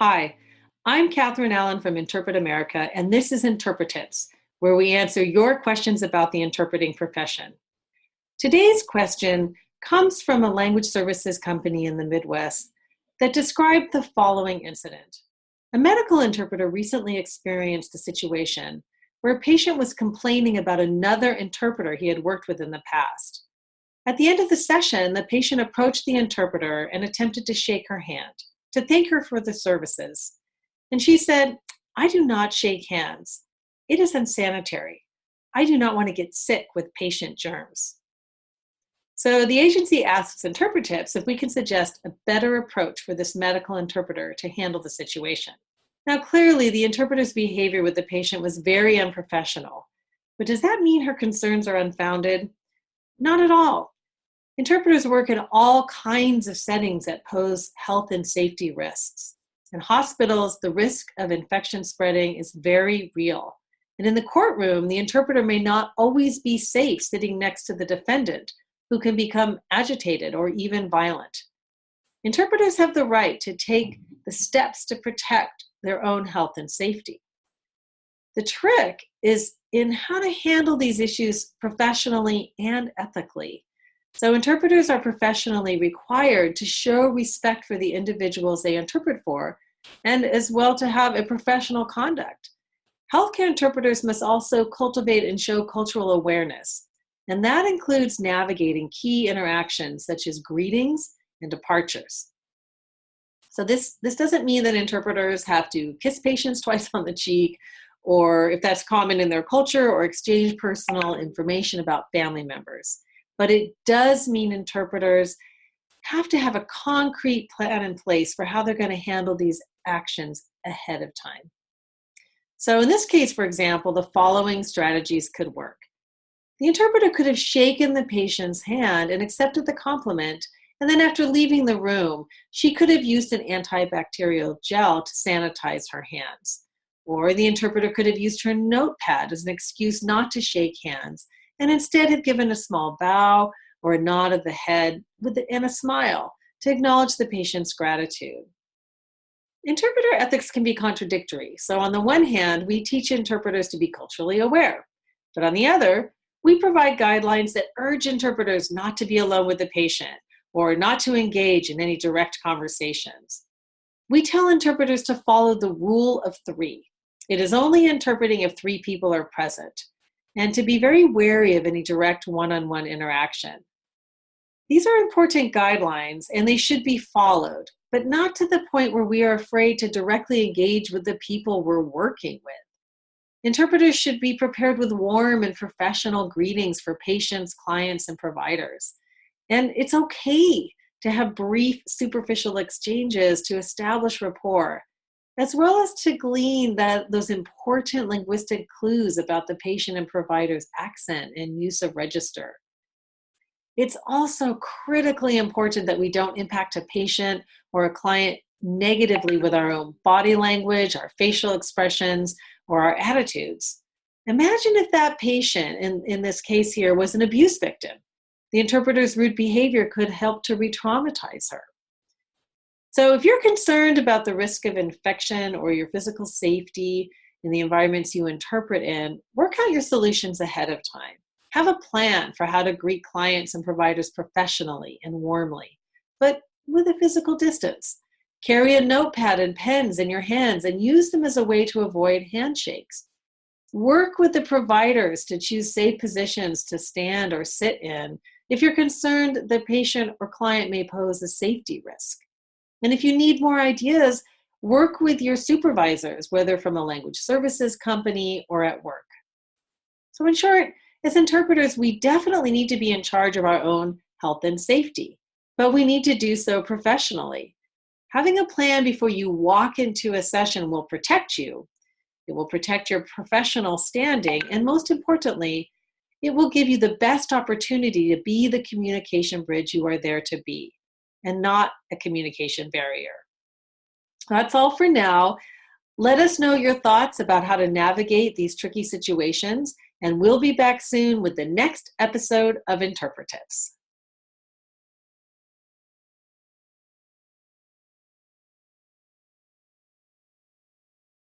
Hi, I'm Katharine Allen from Interpret America, and this is InterpreTIPS, where we answer your questions about the interpreting profession. Today's question comes from a language services company in the Midwest that described the following incident. A medical interpreter recently experienced a situation where a patient was complaining about another interpreter he had worked with in the past. At the end of the session, the patient approached the interpreter and attempted to shake her hand to thank her for the services. And she said, "I do not shake hands. It is unsanitary. I do not want to get sick with patient germs." So the agency asks InterpreTIPS if we can suggest a better approach for this medical interpreter to handle the situation. Now, clearly, the interpreter's behavior with the patient was very unprofessional. But does that mean her concerns are unfounded? Not at all. Interpreters work in all kinds of settings that pose health and safety risks. In hospitals, the risk of infection spreading is very real. And in the courtroom, the interpreter may not always be safe sitting next to the defendant, who can become agitated or even violent. Interpreters have the right to take the steps to protect their own health and safety. The trick is in how to handle these issues professionally and ethically. So interpreters are professionally required to show respect for the individuals they interpret for, and as well to have a professional conduct. Healthcare interpreters must also cultivate and show cultural awareness, and that includes navigating key interactions such as greetings and departures. So this doesn't mean that interpreters have to kiss patients twice on the cheek, or if that's common in their culture, or exchange personal information about family members. But it does mean interpreters have to have a concrete plan in place for how they're going to handle these actions ahead of time. So in this case, for example, the following strategies could work. The interpreter could have shaken the patient's hand and accepted the compliment, and then after leaving the room, she could have used an antibacterial gel to sanitize her hands. Or the interpreter could have used her notepad as an excuse not to shake hands, and instead have given a small bow or a nod of the head and a smile to acknowledge the patient's gratitude. Interpreter ethics can be contradictory. So on the one hand, we teach interpreters to be culturally aware. But on the other, we provide guidelines that urge interpreters not to be alone with the patient or not to engage in any direct conversations. We tell interpreters to follow the rule of three. It is only interpreting if three people are present, and to be very wary of any direct one-on-one interaction. These are important guidelines, and they should be followed, but not to the point where we are afraid to directly engage with the people we're working with. Interpreters should be prepared with warm and professional greetings for patients, clients, and providers. And it's okay to have brief, superficial exchanges to establish rapport, as well as to glean those important linguistic clues about the patient and provider's accent and use of register. It's also critically important that we don't impact a patient or a client negatively with our own body language, our facial expressions, or our attitudes. Imagine if that patient, in this case here, was an abuse victim. The interpreter's rude behavior could help to re-traumatize her. So if you're concerned about the risk of infection or your physical safety in the environments you interpret in, work out your solutions ahead of time. Have a plan for how to greet clients and providers professionally and warmly, but with a physical distance. Carry a notepad and pens in your hands and use them as a way to avoid handshakes. Work with the providers to choose safe positions to stand or sit in if you're concerned the patient or client may pose a safety risk. And if you need more ideas, work with your supervisors, whether from a language services company or at work. So in short, as interpreters, we definitely need to be in charge of our own health and safety, but we need to do so professionally. Having a plan before you walk into a session will protect you. It will protect your professional standing, and most importantly, it will give you the best opportunity to be the communication bridge you are there to be, and not a communication barrier. That's all for now. Let us know your thoughts about how to navigate these tricky situations, and we'll be back soon with the next episode of InterpreTIPS.